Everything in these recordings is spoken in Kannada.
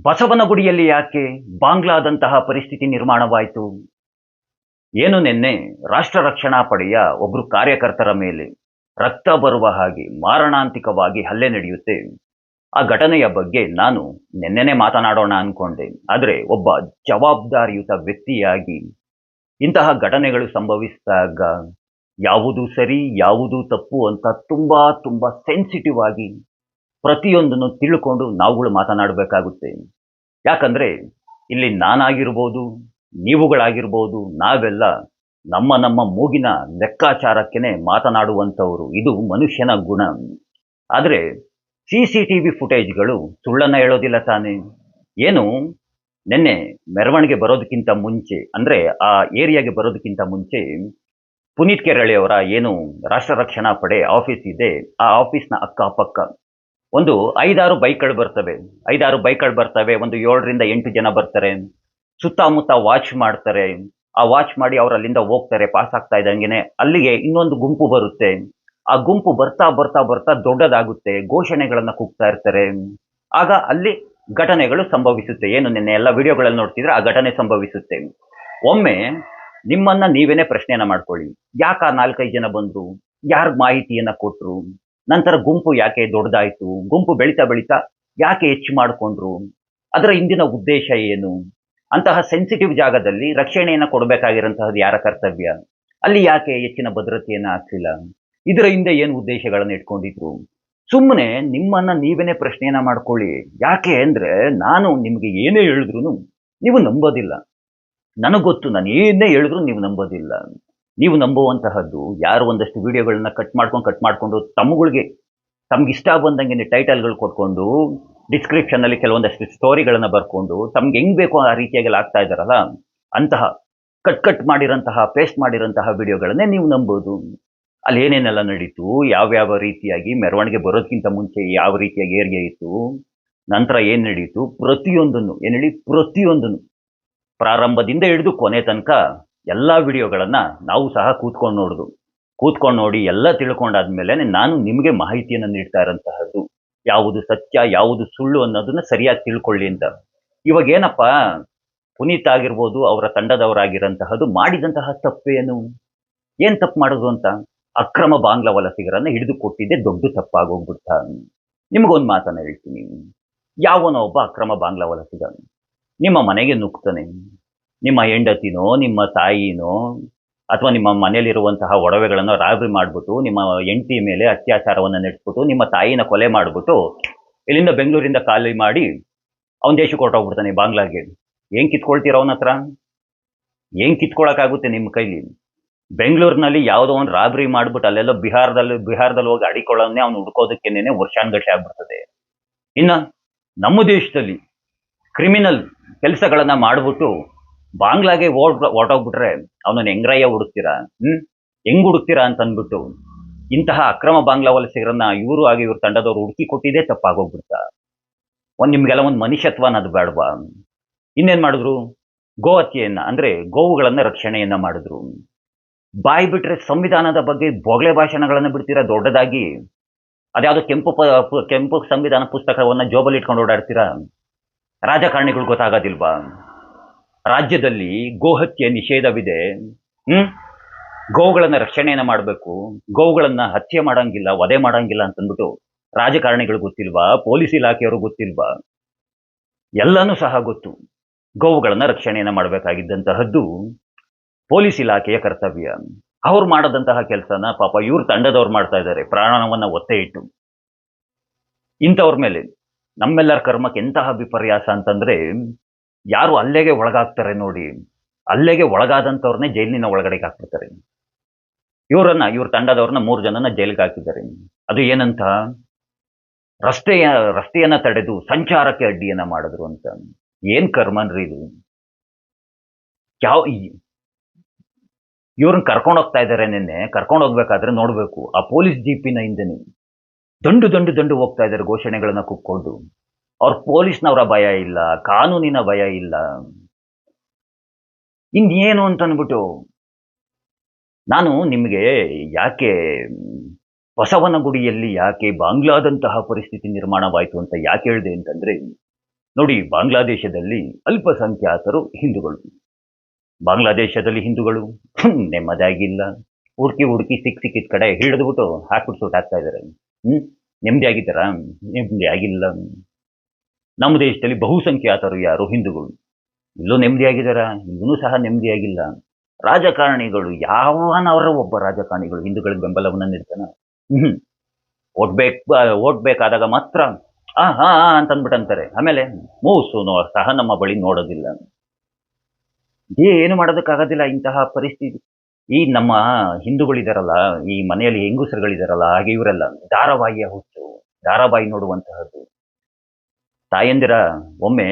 ಬಸವನಗುಡಿಯಲ್ಲಿ ಯಾಕೆ ಬಾಂಗ್ಲಾದಂತಹ ಪರಿಸ್ಥಿತಿ ನಿರ್ಮಾಣವಾಯಿತು? ಏನು ನಿನ್ನೆ ರಾಷ್ಟ್ರ ರಕ್ಷಣಾ ಪಡೆಯ ಒಬ್ಬರು ಕಾರ್ಯಕರ್ತರ ಮೇಲೆ ರಕ್ತ ಬರುವ ಹಾಗೆ ಮಾರಣಾಂತಿಕವಾಗಿ ಹಲ್ಲೆ ನಡೆಯುತ್ತೆ. ಆ ಘಟನೆಯ ಬಗ್ಗೆ ನಾನು ನಿನ್ನೆನೇ ಮಾತನಾಡೋಣ ಅನ್ಕೊಂಡೆ. ಆದರೆ ಒಬ್ಬ ಜವಾಬ್ದಾರಿಯುತ ವ್ಯಕ್ತಿಯಾಗಿ ಇಂತಹ ಘಟನೆಗಳು ಸಂಭವಿಸಿದಾಗ ಯಾವುದು ಸರಿ ಯಾವುದು ತಪ್ಪು ಅಂತ ತುಂಬಾ ತುಂಬಾ ಸೆನ್ಸಿಟಿವ್ ಆಗಿ ಪ್ರತಿಯೊಂದನ್ನು ತಿಳ್ಕೊಂಡು ನಾವುಗಳು ಮಾತನಾಡಬೇಕಾಗುತ್ತೆ. ಯಾಕಂದ್ರೆ ಇಲ್ಲಿ ನಾನಾಗಿರ್ಬೋದು, ನೀವುಗಳಾಗಿರ್ಬೋದು, ನಾವೆಲ್ಲ ನಮ್ಮ ನಮ್ಮ ಮೂಗಿನ ಲೆಕ್ಕಾಚಾರಕ್ಕೇನೆ ಮಾತನಾಡುವಂಥವ್ರು. ಇದು ಮನುಷ್ಯನ ಗುಣ. ಆದರೆ CCTV ಫುಟೇಜ್ಗಳು ಸುಳ್ಳನ್ನ ಹೇಳೋದಿಲ್ಲ ತಾನೇ. ಏನು ನಿನ್ನೆ ಮೆರವಣಿಗೆ ಬರೋದಕ್ಕಿಂತ ಮುಂಚೆ, ಅಂದ್ರೆ ಆ ಏರಿಯಾಗೆ ಬರೋದಕ್ಕಿಂತ ಮುಂಚೆ ಪುನೀತ್ ಕೆರಳಿಯವರ ಏನು ರಾಷ್ಟ್ರ ರಕ್ಷಣಾ ಪಡೆ ಆಫೀಸ್ ಇದೆ, ಆ ಆಫೀಸ್ನ ಅಕ್ಕಪಕ್ಕ ಒಂದು 5-6 ಬೈಕ್ಗಳು ಬರ್ತವೆ. 5-6 ಬೈಕ್ಗಳು ಬರ್ತವೆ. ಒಂದು 7ರಿಂದ 8 ಜನ ಬರ್ತಾರೆ. ಸುತ್ತಮುತ್ತ ವಾಚ್ ಮಾಡ್ತಾರೆ. ಆ ವಾಚ್ ಮಾಡಿ ಅವ್ರು ಅಲ್ಲಿಂದ ಹೋಗ್ತಾರೆ. ಪಾಸ್ ಆಗ್ತಾ ಇದ್ದಂಗೆನೆ ಅಲ್ಲಿಗೆ ಇನ್ನೊಂದು ಗುಂಪು ಬರುತ್ತೆ. ಆ ಗುಂಪು ಬರ್ತಾ ಬರ್ತಾ ಬರ್ತಾ ದೊಡ್ಡದಾಗುತ್ತೆ. ಘೋಷಣೆಗಳನ್ನ ಕೂಗ್ತಾ ಇರ್ತಾರೆ. ಆಗ ಅಲ್ಲಿ ಘಟನೆಗಳು ಸಂಭವಿಸುತ್ತೆ. ಏನು ನಿನ್ನೆ ಎಲ್ಲ ವಿಡಿಯೋಗಳಲ್ಲಿ ನೋಡ್ತಿದ್ರೆ ಆ ಘಟನೆ ಸಂಭವಿಸುತ್ತೆ. ಒಮ್ಮೆ ನಿಮ್ಮನ್ನ ನೀವೇನೆ ಪ್ರಶ್ನೆಯನ್ನ ಮಾಡ್ಕೊಳ್ಳಿ. ಯಾಕ 4-5 ಜನ ಬಂದ್ರು? ಯಾರ್ ಮಾಹಿತಿಯನ್ನ ಕೊಟ್ರು? ನಂತರ ಗುಂಪು ಯಾಕೆ ದೊಡ್ಡದಾಯ್ತು? ಗುಂಪು ಬೆಳೀತಾ ಬೆಳೀತಾ ಯಾಕೆ ಹೆಚ್ಚು ಮಾಡಿಕೊಂಡ್ರು? ಅದರ ಹಿಂದಿನ ಉದ್ದೇಶ ಏನು? ಅಂತಹ ಸೆನ್ಸಿಟಿವ್ ಜಾಗದಲ್ಲಿ ರಕ್ಷಣೆಯನ್ನ ಕೊಡಬೇಕಾಗಿರೋಂತಹದ್ದು ಯಾರ ಕರ್ತವ್ಯ? ಅಲ್ಲಿ ಯಾಕೆ ಹೆಚ್ಚಿನ ಭದ್ರತೆಯನ್ನ ಹಾಕ್ಸಿಲ್ಲ? ಇದರ ಹಿಂದೆ ಏನು ಉದ್ದೇಶಗಳನ್ನ ಇಟ್ಕೊಂಡಿದ್ರು? ಸುಮ್ಮನೆ ನಿಮ್ಮನ್ನ ನೀವೇನೆ ಪ್ರಶ್ನೆಯನ್ನ ಮಾಡ್ಕೊಳ್ಳಿ. ಯಾಕೆ ಅಂದ್ರೆ ನಾನು ನಿಮ್ಗೆ ಏನೇ ಹೇಳಿದ್ರು ನೀವು ನಂಬೋದಿಲ್ಲ. ನನಗೊತ್ತು, ನಾನು ಏನೇ ಹೇಳಿದ್ರು ನೀವು ನಂಬೋದಿಲ್ಲ. ನೀವು ನಂಬುವಂತಹದ್ದು ಯಾರು ಒಂದಷ್ಟು ವಿಡಿಯೋಗಳನ್ನ ಕಟ್ ಮಾಡ್ಕೊಂಡು ತಮ್ಮಗಳಿಗೆ ತಮ್ಗೆ ಇಷ್ಟ ಬಂದಂಗೆ ಟೈಟಲ್ಗಳು ಕೊಟ್ಕೊಂಡು ಡಿಸ್ಕ್ರಿಪ್ಷನ್ ಅಲ್ಲಿ ಕೆಲವೊಂದಷ್ಟು ಸ್ಟೋರಿಗಳನ್ನ ಬರ್ಕೊಂಡು ತಮ್ಗೆ ಹೆಂಗ್ ಬೇಕೋ ಆ ರೀತಿಯಾಗೆಲ್ಲ ಆಗ್ತಾ ಇದಾರಲ್ಲ, ಅಂತಹ ಕಟ್ ಮಾಡಿರಂತಹ ಪೇಸ್ಟ್ ಮಾಡಿರಂತಹ ವಿಡಿಯೋಗಳನ್ನೇ ನೀವು ನಂಬೋದು. ಅಲ್ಲಿ ಏನೇನೆಲ್ಲ ನಡೀತು, ಯಾವ್ಯಾವ ರೀತಿಯಾಗಿ ಮೆರವಣಿಗೆ ಬರೋದಕ್ಕಿಂತ ಮುಂಚೆ ಯಾವ ರೀತಿಯಾಗಿ ಏರಿಯಾ ಇತ್ತು, ನಂತರ ಏನ್ ನಡೀತು, ಪ್ರತಿಯೊಂದನ್ನು ಪ್ರಾರಂಭದಿಂದ ಹಿಡಿದು ಕೊನೆ ತನಕ ಎಲ್ಲ ವಿಡಿಯೋಗಳನ್ನ ನಾವು ಸಹ ಕೂತ್ಕೊಂಡು ನೋಡಿ ಎಲ್ಲ ತಿಳ್ಕೊಂಡಾದ್ಮೇಲೆ ನಾನು ನಿಮಗೆ ಮಾಹಿತಿಯನ್ನು ನೀಡ್ತಾ ಇರೋಂತಹದ್ದು. ಯಾವುದು ಸತ್ಯ ಯಾವುದು ಸುಳ್ಳು ಅನ್ನೋದನ್ನ ಸರಿಯಾಗಿ ತಿಳ್ಕೊಳ್ಳಿ ಅಂತ. ಇವಾಗ ಏನಪ್ಪಾ, ಪುನೀತ್ ಆಗಿರ್ಬೋದು, ಅವರ ತಂಡದವರಾಗಿರೋಂತಹದ್ದು ಮಾಡಿದಂತಹ ತಪ್ಪೇನು? ಏನ್ ತಪ್ಪು ಮಾಡೋದು ಅಂತ? ಅಕ್ರಮ ಬಾಂಗ್ಲಾ ವಲಸಿಗರನ್ನ ಹಿಡಿದು ಕೊಟ್ಟಿದ್ದೆ ದೊಡ್ಡ ತಪ್ಪಾಗೋಗ್ಬಿಡ್ತ. ನಿಮಗೊಂದು ಮಾತನ್ನ ಹೇಳ್ತೀನಿ. ಯಾವನೋ ಒಬ್ಬ ಅಕ್ರಮ ಬಾಂಗ್ಲಾ ವಲಸಿಗ ನಿಮ್ಮ ಮನೆಗೆ ನುಗ್ತಾನೆ. ನಿಮ್ಮ ಹೆಂಡತಿನೋ ನಿಮ್ಮ ತಾಯಿನೋ ಅಥವಾ ನಿಮ್ಮ ಮನೆಯಲ್ಲಿರುವಂತಹ ಒಡವೆಗಳನ್ನು ರಾಬರಿ ಮಾಡಿಬಿಟ್ಟು ನಿಮ್ಮ ಹೆಂಡತಿ ಮೇಲೆ ಅತ್ಯಾಚಾರವನ್ನು ನಡೆಸ್ಬಿಟ್ಟು ನಿಮ್ಮ ತಾಯಿನ ಕೊಲೆ ಮಾಡಿಬಿಟ್ಟು ಇಲ್ಲಿಂದ ಬೆಂಗಳೂರಿಂದ ಖಾಲಿ ಮಾಡಿ ಅವನ ದೇಶಕ್ಕೆ ಹೊರಟೋಗ್ಬಿಡ್ತಾನೆ, ಬಾಂಗ್ಲಾಗೆ. ಏನ್ ಕಿತ್ಕೊಳ್ತೀರ ಅವನ ಹತ್ರ? ಏನ್ ಕಿತ್ಕೊಳಕ್ಕಾಗುತ್ತೆ ನಿಮ್ಮ ಕೈಲಿ? ಬೆಂಗಳೂರಿನಲ್ಲಿ ಯಾವುದೋ ಒಂದು ರಾಬರಿ ಮಾಡ್ಬಿಟ್ಟು ಅಲ್ಲೆಲ್ಲ ಬಿಹಾರದಲ್ಲಿ ಹೋಗಿ ಅಡಿಕೊಳ್ಳೋನ್ನೇ ಅವ್ನು ಹುಡ್ಕೋದಕ್ಕೇನೆ ವರ್ಷಾನ್ಗಟ್ಟಲೆ ಆಗ್ಬಿಡ್ತದೆ. ಇನ್ನ ನಮ್ಮ ದೇಶದಲ್ಲಿ ಕ್ರಿಮಿನಲ್ ಕೆಲಸಗಳನ್ನ ಮಾಡ್ಬಿಟ್ಟು ಬಾಂಗ್ಲಾಗೆ ಹೊರಟೋಗ್ಬಿಟ್ರೆ ಅವನನ್ನ ಹೆಂಗ್ರಯ್ಯ ಹುಡುಕ್ತೀರಾ? ಹೆಂಗ್ ಹುಡುಕ್ತೀರಾ ಅಂತ ಅಂದ್ಬಿಟ್ಟು ಇಂತಹ ಅಕ್ರಮ ಬಾಂಗ್ಲಾ ವಲಸಿಗರನ್ನ ಇವರು ಆಗಿ ಇವ್ರ ತಂಡದವ್ರು ಹುಡುಕಿ ಕೊಟ್ಟಿದ್ದೇ ತಪ್ಪಾಗೋಗ್ಬಿಡ್ತಾ. ನಿಮ್ಗೆಲ್ಲ ಒಂದು ಮನುಷ್ಯತ್ವ ಅನ್ನೋದು ಬೇಡವಾ? ಇನ್ನೇನ್ ಮಾಡಿದ್ರು? ಗೋ ಹತ್ಯೆಯನ್ನ ಅಂದ್ರೆ ಗೋವುಗಳನ್ನ ರಕ್ಷಣೆಯನ್ನ ಮಾಡಿದ್ರು. ಬಾಯಿ ಬಿಟ್ರೆ ಸಂವಿಧಾನದ ಬಗ್ಗೆ ಬೊಗಳೆ ಭಾಷಣಗಳನ್ನ ಬಿಡ್ತೀರಾ ದೊಡ್ಡದಾಗಿ. ಅದ್ಯಾವುದೋ ಕೆಂಪು ಸಂವಿಧಾನ ಪುಸ್ತಕವನ್ನ ಜೋಬಲ್ಲಿ ಇಟ್ಕೊಂಡು ಓಡಾಡ್ತೀರಾ? ರಾಜಕಾರಣಿಗಳು ಗೊತ್ತಾಗೋದಿಲ್ವಾ? ರಾಜ್ಯದಲ್ಲಿ ಗೋಹತ್ಯೆ ನಿಷೇಧವಿದೆ. ಗೋವುಗಳನ್ನ ರಕ್ಷಣೆಯನ್ನ ಮಾಡಬೇಕು, ಗೋವುಗಳನ್ನ ಹತ್ಯೆ ಮಾಡಂಗಿಲ್ಲ, ವಧೆ ಮಾಡಂಗಿಲ್ಲ ಅಂತಂದ್ಬಿಟ್ಟು ರಾಜಕಾರಣಿಗಳು ಗೊತ್ತಿಲ್ವಾ? ಪೊಲೀಸ್ ಇಲಾಖೆಯವರು ಗೊತ್ತಿಲ್ವಾ? ಎಲ್ಲನೂ ಸಹ ಗೊತ್ತು. ಗೋವುಗಳನ್ನ ರಕ್ಷಣೆಯನ್ನ ಮಾಡಬೇಕಾಗಿದ್ದಂತಹದ್ದು ಪೊಲೀಸ್ ಇಲಾಖೆಯ ಕರ್ತವ್ಯ. ಅವ್ರು ಮಾಡದಂತಹ ಕೆಲಸನ ಪಾಪ ಇವ್ರ ತಂಡದವ್ರು ಮಾಡ್ತಾ ಇದ್ದಾರೆ, ಪ್ರಾಣವನ್ನ ಒತ್ತೆ ಇಟ್ಟು. ಇಂಥವ್ರ ಮೇಲೆ ನಮ್ಮೆಲ್ಲರ ಕರ್ಮಕ್ಕೆ ಎಂತಹ ವಿಪರ್ಯಾಸ ಅಂತಂದ್ರೆ, ಯಾರು ಹಲ್ಲೆಗೆ ಒಳಗಾಗ್ತಾರೆ ನೋಡಿ, ಹಲ್ಲೆಗೆ ಒಳಗಾದಂಥವ್ರನ್ನೇ ಜೈಲಿನ ಒಳಗಡೆಗೆ ಹಾಕ್ಬಿಡ್ತಾರೆ. ಇವ್ರ ತಂಡದವ್ರನ್ನ 3 ಜನನ ಜೈಲಿಗೆ ಹಾಕಿದ್ದಾರೆ. ಅದು ಏನಂತ? ರಸ್ತೆಯನ್ನ ತಡೆದು ಸಂಚಾರಕ್ಕೆ ಅಡ್ಡಿಯನ್ನ ಮಾಡಿದ್ರು ಅಂತ. ಏನ್ ಕರ್ಮನ್ರಿ ಇದು? ಇವ್ರನ್ನ ಕರ್ಕೊಂಡು ಹೋಗ್ತಾ ಇದ್ದಾರೆ. ನಿನ್ನೆ ಕರ್ಕೊಂಡು ಹೋಗ್ಬೇಕಾದ್ರೆ ನೋಡ್ಬೇಕು, ಆ ಪೊಲೀಸ್ ಜೀಪಿನ ಹಿಂದೆನೆ ದಂಡು ಹೋಗ್ತಾ ಇದ್ದಾರೆ ಘೋಷಣೆಗಳನ್ನ ಕೂಗ್ಕೊಂಡು. ಅವ್ರ ಪೊಲೀಸ್ನವರ ಭಯ ಇಲ್ಲ, ಕಾನೂನಿನ ಭಯ ಇಲ್ಲ, ಇನ್ನೇನು ಅಂತ ಅಂದ್ಬಿಟ್ಟು. ನಾನು ನಿಮಗೆ ಯಾಕೆ ಬಸವನಗುಡಿಯಲ್ಲಿ ಯಾಕೆ ಬಾಂಗ್ಲಾದಂತಹ ಪರಿಸ್ಥಿತಿ ನಿರ್ಮಾಣವಾಯಿತು ಅಂತ ಯಾಕೆ ಹೇಳಿದೆ ಅಂತಂದ್ರೆ, ನೋಡಿ, ಬಾಂಗ್ಲಾದೇಶದಲ್ಲಿ ಅಲ್ಪಸಂಖ್ಯಾತರು ಹಿಂದೂಗಳು. ಬಾಂಗ್ಲಾದೇಶದಲ್ಲಿ ಹಿಂದೂಗಳು ನೆಮ್ಮದಿಯಾಗಿಲ್ಲ. ಹುಡುಕಿ ಹುಡುಕಿ ಸಿಕ್ಕಿದ ಕಡೆ ಹಿಡಿದ್ಬಿಟ್ಟು ಹಾಕ್ಬಿಟ್ಟು ಸುಟ್ಟಾಕ್ತಾ ಇದ್ದಾರೆ. ಹ್ಮ್ ನೆಮ್ಮದಿ ಆಗಿದ್ದಾರಾ? ನೆಮ್ಮದಿ ಆಗಿಲ್ಲ. ನಮ್ಮ ದೇಶದಲ್ಲಿ ಬಹುಸಂಖ್ಯಾತರು ಯಾರು ಹಿಂದೂಗಳು. ಇಲ್ಲೂ ನೆಮ್ಮದಿಯಾಗಿದ್ದಾರಾ? ಇವನು ಸಹ ನೆಮ್ಮದಿಯಾಗಿಲ್ಲ. ರಾಜಕಾರಣಿಗಳು ಯಾವನವರ ಒಬ್ಬ ರಾಜಕಾರಣಿಗಳು ಹಿಂದೂಗಳಿಗೆ ಬೆಂಬಲವನ್ನ ನೀಡ್ತಾನ? ಹ್ಮ್ ಓಟ್ ಬೇಕಾದಾಗ ಮಾತ್ರ ಆ ಹಾ ಅಂತ ಅಂದ್ಬಿಟ್ಟಂತಾರೆ. ಆಮೇಲೆ ಮೂಸು ಸಹ ನಮ್ಮ ಬಳಿ ನೋಡೋದಿಲ್ಲ. ಏನು ಮಾಡೋದಕ್ಕಾಗೋದಿಲ್ಲ ಇಂತಹ ಪರಿಸ್ಥಿತಿ. ಈ ನಮ್ಮ ಹಿಂದೂಗಳಿದಾರಲ್ಲ, ಈ ಮನೆಯಲ್ಲಿ ಹೆಂಗುಸರುಗಳಿದಾರಲ್ಲ, ಹಾಗೆ ಇವರೆಲ್ಲ ಧಾರಾವಾಹಿಯ ಹುಚ್ಚು, ಧಾರಾವಾಹಿ ನೋಡುವಂತಹದ್ದು. ತಾಯಂದಿರ ಒಮ್ಮೆ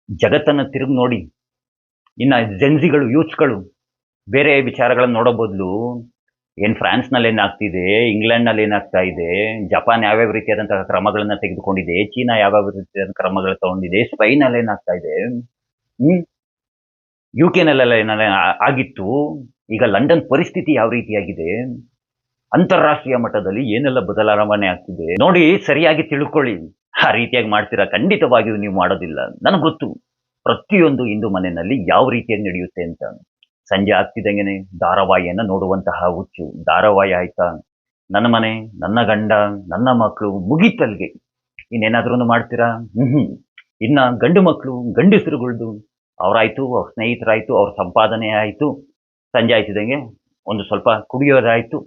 ಜಗತ್ತನ್ನ ತಿರುಗಿ ನೋಡಿ. ಇನ್ನ ಜೆನ್ಸಿಗಳು, ಯೂತ್ಸ್ಗಳು ಬೇರೆ ವಿಚಾರಗಳನ್ನ ನೋಡೋ ಬದಲು ಫ್ರಾನ್ಸ್ನಲ್ಲಿ ಏನಾಗ್ತಿದೆ, ಇಂಗ್ಲೆಂಡ್ನಲ್ಲಿ ಏನಾಗ್ತಾ ಇದೆ, ಜಪಾನ್ ಯಾವ್ಯಾವ ರೀತಿಯಾದಂತಹ ಕ್ರಮಗಳನ್ನ ತೆಗೆದುಕೊಂಡಿದೆ, ಚೀನಾ ಯಾವ್ಯಾವ ರೀತಿಯಾದ ಕ್ರಮಗಳು ತಗೊಂಡಿದೆ, ಸ್ಪೈನಲ್ಲಿ ಏನಾಗ್ತಾ ಇದೆ, ಯುಕೆನಲ್ಲೆಲ್ಲ ಏನೆಲ್ಲ ಆಗಿತ್ತು, ಈಗ ಲಂಡನ್ ಪರಿಸ್ಥಿತಿ ಯಾವ ರೀತಿಯಾಗಿದೆ, ಅಂತಾರಾಷ್ಟ್ರೀಯ ಮಟ್ಟದಲ್ಲಿ ಏನೆಲ್ಲ ಬದಲಾವಣೆ ಆಗ್ತಿದೆ ನೋಡಿ, ಸರಿಯಾಗಿ ತಿಳ್ಕೊಳ್ಳಿ. ಆ ರೀತಿಯಾಗಿ ಮಾಡ್ತೀರಾ? ಖಂಡಿತವಾಗಿಯೂ ನೀವು ಮಾಡೋದಿಲ್ಲ. ನನಗೆ ಗೊತ್ತು ಪ್ರತಿಯೊಂದು ಹಿಂದೂ ಮನೆಯಲ್ಲಿ ಯಾವ ರೀತಿಯಾಗಿ ನಡೆಯುತ್ತೆ ಅಂತ. ಸಂಜೆ ಆಗ್ತಿದ್ದಂಗೆನೆ ಧಾರಾವಾಹಿಯನ್ನ ನೋಡುವಂತಹ ಹುಚ್ಚು. ಧಾರಾವಾಹಿ ಆಯ್ತಾ, ನನ್ನ ಮನೆ, ನನ್ನ ಗಂಡ, ನನ್ನ ಮಕ್ಕಳು, ಮುಗಿತಲ್ಗೆ ಇನ್ನೇನಾದ್ರೂ ಮಾಡ್ತೀರಾ? ಇನ್ನ ಗಂಡು ಮಕ್ಕಳು, ಗಂಡಸರುಗಳ್ದು ಅವರಾಯ್ತು, ಅವ್ರ ಸ್ನೇಹಿತರಾಯ್ತು, ಅವ್ರ ಸಂಪಾದನೆ ಆಯ್ತು, ಸಂಜೆ ಆಯ್ತಿದ್ದಂಗೆ ಒಂದು ಸ್ವಲ್ಪ ಕುಡಿಯೋದಾಯ್ತು,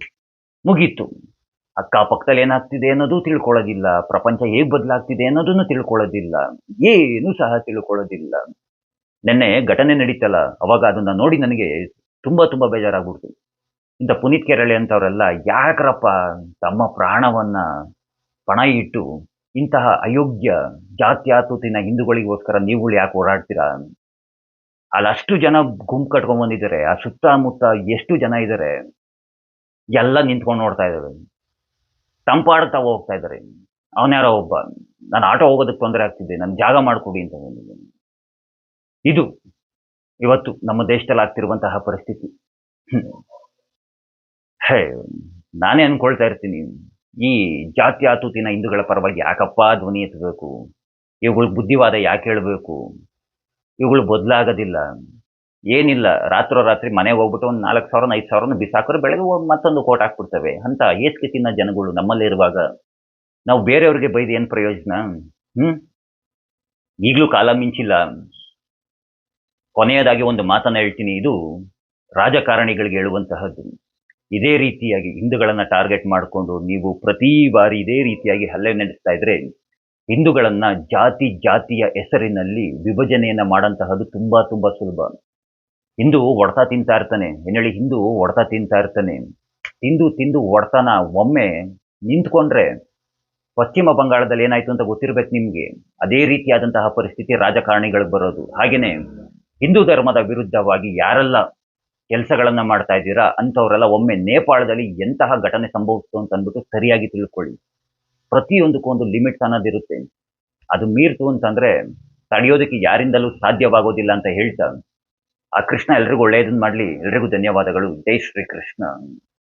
ಮುಗೀತು. ಅಕ್ಕಪಕ್ಕದಲ್ಲಿ ಏನಾಗ್ತಿದೆ ಅನ್ನೋದು ತಿಳ್ಕೊಳ್ಳೋದಿಲ್ಲ. ಪ್ರಪಂಚ ಹೇಗೆ ಬದಲಾಗ್ತಿದೆ ಅನ್ನೋದನ್ನು ತಿಳ್ಕೊಳ್ಳೋದಿಲ್ಲ. ಏನು ಸಹ ತಿಳ್ಕೊಳ್ಳೋದಿಲ್ಲ. ನಿನ್ನೆ ಘಟನೆ ನಡೀತಲ್ಲ, ಅವಾಗ ಅದನ್ನ ನೋಡಿ ನನಗೆ ತುಂಬಾ ತುಂಬಾ ಬೇಜಾರಾಗ್ಬಿಡ್ತು. ಇಂಥ ಪುನೀತ್ ಕೆರಳೆ ಅಂತವರೆಲ್ಲ ಯಾಕ್ರಪ್ಪ ತಮ್ಮ ಪ್ರಾಣವನ್ನ ಪಣ ಇಟ್ಟು ಇಂತಹ ಅಯೋಗ್ಯ ಜಾತ್ಯಾತೀತ ಹಿಂದೂಗಳಿಗೋಸ್ಕರ ನೀವುಗಳು ಯಾಕೆ ಓಡಾಡ್ತೀರಾ? ಅಲ್ಲಿ ಅಷ್ಟು ಜನ ಗುಂಪು ಕಟ್ಕೊಂಡ್ ಬಂದಿದ್ದಾರೆ. ಆ ಸುತ್ತಮುತ್ತ ಎಷ್ಟು ಜನ ಇದ್ದಾರೆ, ಎಲ್ಲ ನಿಂತ್ಕೊಂಡು ನೋಡ್ತಾ ಇದ್ದಾರೆ. ತಂಪಾಡ್ತಾ ಹೋಗ್ತಾ ಇದ್ದಾರೆ. ಅವನ್ಯಾರೋ ಒಬ್ಬ, ನಾನು ಆಟೋ ಹೋಗೋದಕ್ಕೆ ತೊಂದರೆ ಆಗ್ತಿದೆ, ನನ್ ಜಾಗ ಮಾಡ್ಕೊಡಿ ಅಂತ ಬಂದಿದ್ದಾನೆ. ಇದು ಇವತ್ತು ನಮ್ಮ ದೇಶದಲ್ಲಿ ಆಗ್ತಿರುವಂತಹ ಪರಿಸ್ಥಿತಿ. ಹೇ, ನಾನೇ ಅನ್ಕೊಳ್ತಾ ಇರ್ತೀನಿ, ಈ ಜಾತ್ಯಾತೀತ ಹಿಂದೂಗಳ ಪರವಾಗಿ ಯಾಕಪ್ಪ ಧ್ವನಿ ಎತ್ತಬೇಕು? ಇವುಗಳ ಬುದ್ಧಿವಾದ ಯಾಕೆ ಹೇಳ್ಬೇಕು? ಇವುಗಳು ಬದಲಾಗೋದಿಲ್ಲ. ಏನಿಲ್ಲ, ರಾತ್ರೋರಾತ್ರಿ ಮನೆಗೆ ಹೋಗ್ಬಿಟ್ಟು ಒಂದು 4,000 5,000 ಬಿಸಾಕಿದ್ರೆ ಬೆಳಗ್ಗೆ ಮತ್ತೊಂದು ಕೋಟ್ ಹಾಕ್ಬಿಡ್ತವೆ ಅಂತ ಏಸ್ಕೆ ತಿನ್ನ ಜನಗಳು ನಮ್ಮಲ್ಲಿ ಇರುವಾಗ ನಾವು ಬೇರೆಯವ್ರಿಗೆ ಬೈದು ಏನು ಪ್ರಯೋಜನ? ಈಗಲೂ ಕಾಲ ಮಿಂಚಿಲ್ಲ. ಕೊನೆಯದಾಗಿ ಒಂದು ಮಾತನ್ನ ಹೇಳ್ತೀನಿ, ಇದು ರಾಜಕಾರಣಿಗಳಿಗೆ ಹೇಳುವಂತಹದ್ದು. ಇದೇ ರೀತಿಯಾಗಿ ಹಿಂದೂಗಳನ್ನ ಟಾರ್ಗೆಟ್ ಮಾಡಿಕೊಂಡು ನೀವು ಪ್ರತಿ ಬಾರಿ ಇದೇ ರೀತಿಯಾಗಿ ಹಲ್ಲೆ ನಡೆಸ್ತಾ ಇದ್ರೆ ಹಿಂದೂಗಳನ್ನ ಜಾತಿಯ ಹೆಸರಿನಲ್ಲಿ ವಿಭಜನೆಯನ್ನ ಮಾಡಂತಹದ್ದು ತುಂಬಾ ತುಂಬಾ ಸುಲಭ. ಹಿಂದೂ ಹೊಡ್ತಾ ತಿಂತಾ ಇರ್ತಾನೆ, ಏನೇಳಿ ಹಿಂದೂ ಹೊಡ್ತಾ ತಿಂತಾ ಇರ್ತಾನೆ. ತಿಂದು ಹೊಡ್ತಾನ ಒಮ್ಮೆ ನಿಂತ್ಕೊಂಡ್ರೆ ಪಶ್ಚಿಮ ಬಂಗಾಳದಲ್ಲಿ ಏನಾಯ್ತು ಅಂತ ಗೊತ್ತಿರ್ಬೇಕು ನಿಮ್ಗೆ. ಅದೇ ರೀತಿಯಾದಂತಹ ಪರಿಸ್ಥಿತಿ ರಾಜಕಾರಣಿಗಳಿಗೆ ಬರೋದು. ಹಾಗೇನೆ ಹಿಂದೂ ಧರ್ಮದ ವಿರುದ್ಧವಾಗಿ ಯಾರೆಲ್ಲ ಕೆಲಸಗಳನ್ನ ಮಾಡ್ತಾ ಇದ್ದೀರಾ ಅಂತವರೆಲ್ಲ ಒಮ್ಮೆ ನೇಪಾಳದಲ್ಲಿ ಎಂತಹ ಘಟನೆ ಸಂಭವಿಸ್ತು ಅಂತ ಅಂದ್ಬಿಟ್ಟು ಸರಿಯಾಗಿ ತಿಳ್ಕೊಳ್ಳಿ. ಪ್ರತಿಯೊಂದಕ್ಕೂ ಒಂದು ಲಿಮಿಟ್ಸ್ ಅನ್ನೋದಿರುತ್ತೆ. ಅದು ಮೀರ್ತು ಅಂತಂದ್ರೆ ತಡೆಯೋದಕ್ಕೆ ಯಾರಿಂದಲೂ ಸಾಧ್ಯವಾಗೋದಿಲ್ಲ ಅಂತ ಹೇಳ್ತಾ, ಆ ಕೃಷ್ಣ ಎಲ್ರಿಗೂ ಒಳ್ಳೆಯದನ್ನ ಮಾಡ್ಲಿ. ಎಲ್ರಿಗೂ ಧನ್ಯವಾದಗಳು. ಜೈ ಶ್ರೀ ಕೃಷ್ಣ.